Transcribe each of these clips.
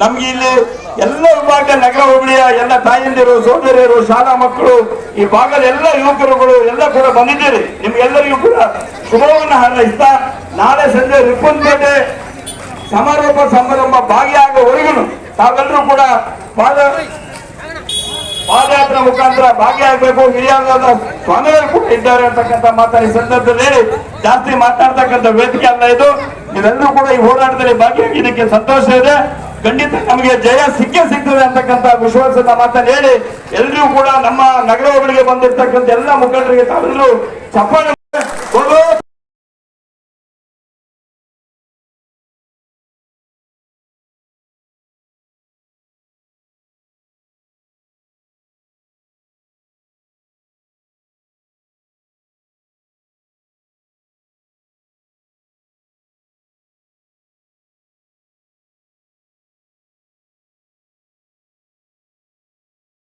ನಮ್ಗೆ ಇಲ್ಲಿ ಎಲ್ಲ ವಿಭಾಗದ ನಗರ ಹೋಬಳಿಯ ಎಲ್ಲ ತಾಯಂದಿರು, ಸೋದರಿಯರು, ಶಾಲಾ ಮಕ್ಕಳು, ಈ ಭಾಗದ ಎಲ್ಲ ಯುವಕರುಗಳು ಎಲ್ಲ ಕೂಡ ಬಂದಿದ್ದೀರಿ. ನಿಮ್ಗೆಲ್ಲರಿಗೂ ಕೂಡ ಶುಭವನ್ನು ಹಾರೈಸ್ತಾ ನಾಳೆ ಸಂಜೆ ರಿಪ್ಪನ್ಪೇಟೆ ಸಮಾರೋಪ ಸಮಾರಂಭ ಭಾಗಿಯಾಗುವವರೆಗೂ ತಾವೆಲ್ಲರೂ ಕೂಡ ಪಾದಯಾತ್ರೆ ಮುಖಾಂತರ ಭಾಗಿಯಾಗಬೇಕು. ಹಿರಿಯಾದ ಸ್ವಾಮಿಗಳು ಕೂಡ ಇದ್ದಾರೆ ಅಂತಕ್ಕಂಥ ಮಾತಾಡಿ ಸಂದರ್ಭದಲ್ಲಿ ಹೇಳಿ ಜಾಸ್ತಿ ಮಾತಾಡ್ತಕ್ಕಂಥ ವೇದಿಕೆ ಅಲ್ಲ ಇದು. ನೀವೆಲ್ಲರೂ ಕೂಡ ಈ ಹೋರಾಟದಲ್ಲಿ ಭಾಗಿಯಾಗಿದ್ದಕ್ಕೆ ಸಂತೋಷ ಇದೆ. ಖಂಡಿತ ನಮಗೆ ಜಯ ಸಿಗ್ತದೆ ಅಂತಕ್ಕಂಥ ವಿಶ್ವಾಸದ ಮಾತನ್ನು ಹೇಳಿ ಎಲ್ಲರೂ ಕೂಡ ನಮ್ಮ ನಗರ ಹೋಬಳಿಗೆ ಬಂದಿರ್ತಕ್ಕಂಥ ಎಲ್ಲ ಮುಖಂಡರಿಗೆ ತಾವೆಲ್ಲರೂ ಚಪ್ಪಾಳೆ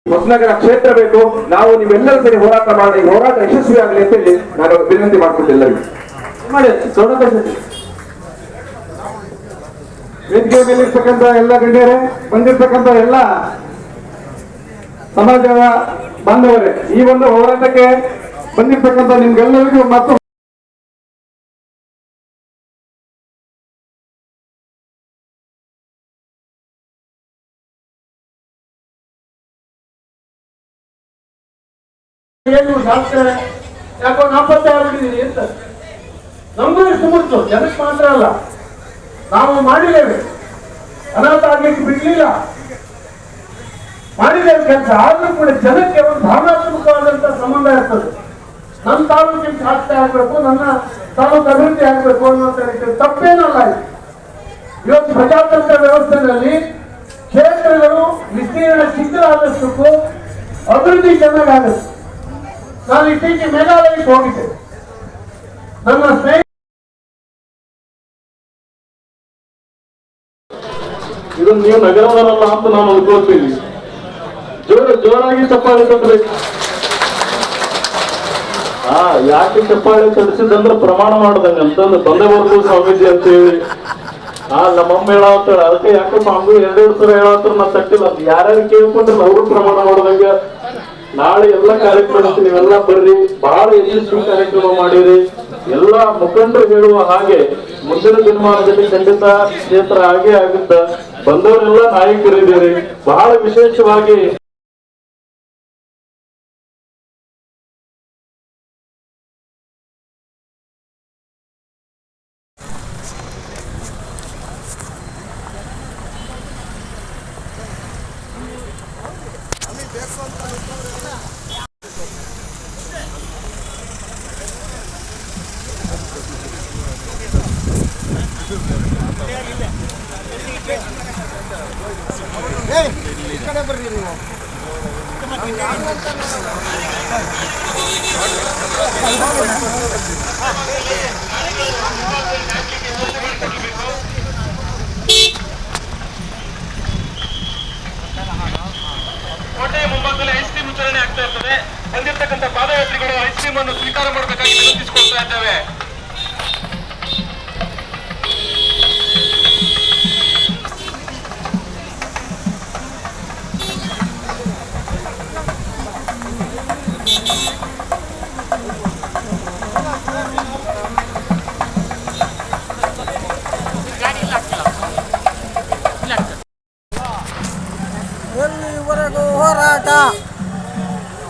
ಹೊಸನಗರ ಕ್ಷೇತ್ರ ಬೇಕು. ನಾವು ನೀವೆಲ್ಲರೂ ಸೇರಿ ಹೋರಾಟ ಮಾಡಿ ಹೋರಾಟ ಯಶಸ್ವಿ ಆಗಲಿ ಅಂತ ಹೇಳಿ ನಾನು ವಿನಂತಿ ಮಾಡ್ಕೊಂಡು ಎಲ್ಲರಿಗೂ ಮಾಡಿ ವೇದಿಕೆ ಮೇಲಿರ್ತಕ್ಕಂಥ ಎಲ್ಲ ಗಣ್ಯರೇ, ಬಂದಿರ್ತಕ್ಕಂಥ ಎಲ್ಲ ಸಮಾಜದ ಬಾಂಧವರೇ, ಈ ಒಂದು ಹೋರಾಟಕ್ಕೆ ಬಂದಿರ್ತಕ್ಕಂಥ ನಿಮ್ಗೆಲ್ಲರಿಗೂ ಮತ್ತು ಯಾಕೋ ನಾಪತ್ತೆ ಆಗ್ಬಿಟ್ಟಿದೀನಿ ಅಂತ ನಮಗೂ ಇಷ್ಟು ಮುಟ್ಟು ಜನಕ್ಕೆ ಮಾತ್ರ ಅಲ್ಲ, ನಾವು ಮಾಡಿದ್ದೇವೆ. ಅನಾಥ ಆಗ್ಲಿಕ್ಕೆ ಬಿಡ್ಲಿಲ್ಲ, ಮಾಡಿದ್ದೇವೆ ಕೆಲಸ. ಆದ್ರೂ ಕೂಡ ಜನಕ್ಕೆ ಒಂದು ಭಾವನಾತ್ಮಕವಾದಂತ ಸಂಬಂಧ ಇರ್ತದೆ. ನನ್ನ ತಾಲೂಕಿನ ಶಾಸ್ತ್ರ ಆಗ್ಬೇಕು, ನನ್ನ ತಾಲೂಕು ಅಭಿವೃದ್ಧಿ ಆಗ್ಬೇಕು ಅನ್ನೋಂಥ ತಪ್ಪೇನಲ್ಲ. ಇವತ್ತು ಪ್ರಜಾತಂತ್ರ ವ್ಯವಸ್ಥೆಯಲ್ಲಿ ಕ್ಷೇತ್ರಗಳು ವಿಸ್ತೀರ್ಣ ಸಿದ್ಧರಾದಷ್ಟಕ್ಕೂ ಅಭಿವೃದ್ಧಿ ಚೆನ್ನಾಗಾಗುತ್ತೆ. ನಾನು ಇತ್ತೀಚೆಗೆ ಮೇಘಾಲಯಕ್ಕೆ ಹೋಗಿದ್ದೆ. ನನ್ನ ಸ್ನೇಹಿತ ಇದನ್ನು ನೀವು ನಗರದವರಲ್ಲ ಅಂತ ನಾನು ಅನ್ಕೊಳ್ತೀನಿ. ಜೋರಾಗಿ ಚಪ್ಪಾಳೆ ತಟ್ಟಬೇಕು. ಯಾಕೆ ಚಪ್ಪಾಳೆ ತಡಿಸಿದಂದ್ರೆ ಪ್ರಮಾಣ ಮಾಡ್ದಂಗ ಅಂತಂದ್ರೆ ಬಂದೇ ಬರ್ಬೋದು ಸ್ವಾಮೀಜಿ ಅಂತ ಹೇಳಿ ನಮ್ಮಮ್ಮ ಹೇಳತ್ತಾಳ. ಅದಕ್ಕೆ ಯಾಕಪ್ಪ ಹಂಗು 2 ಸಲ ಹೇಳತ್ತಾರ, ನಾ ತಟ್ಟಿಲ್ಲ. ಯಾರ್ಯಾರು ಕೇಳ್ಕೊಂಡ್ರಲ್ಲ ಅವರು ಪ್ರಮಾಣ ಮಾಡ್ದಂಗ. ನಾಳೆ ಎಲ್ಲ ಕಾರ್ಯಕ್ರಮ ನೀವೆಲ್ಲ ಬರ್ರಿ, ಬಹಳ ಯಶಸ್ವಿ ಕಾರ್ಯಕ್ರಮ ಮಾಡಿರಿ. ಎಲ್ಲ ಮುಖಂಡರು ಹೇಳುವ ಹಾಗೆ ಮುಂದಿನ ದಿನಮಾನದಲ್ಲಿ ಖಂಡಿತ ಕ್ಷೇತ್ರ ಹಾಗೆ ಆಗುತ್ತ. ಬಂದವರೆಲ್ಲ ನಾಯಕರಿದ್ದೀರಿ. ಬಹಳ ವಿಶೇಷವಾಗಿ ಕೋಟೆಯ ಮುಂಭಾಗದಲ್ಲಿ ಐಸ್ ಕ್ರೀಮ್ ವಿತರಣೆ ಆಗ್ತಾ ಇರ್ತದೆ. ಬಂದಿರತಕ್ಕಂಥ ಪಾದಯಾತ್ರಿಗಳು ಐಸ್ ಕ್ರೀಮ್ ಅನ್ನು ಸ್ವೀಕಾರ ಮಾಡಬೇಕಾಗಿ ವಿನಂತಿಸಿಕೊಳ್ತಾ ಇದ್ದೇವೆ.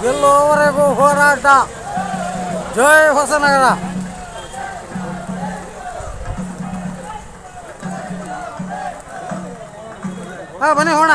ಗೆಲ್ಲುವವರೆಗೂ ಹೋರಾಟ. ಜೈ ಹೊಸನಗರ. ಬನ್ನಿ ಹೋಣ.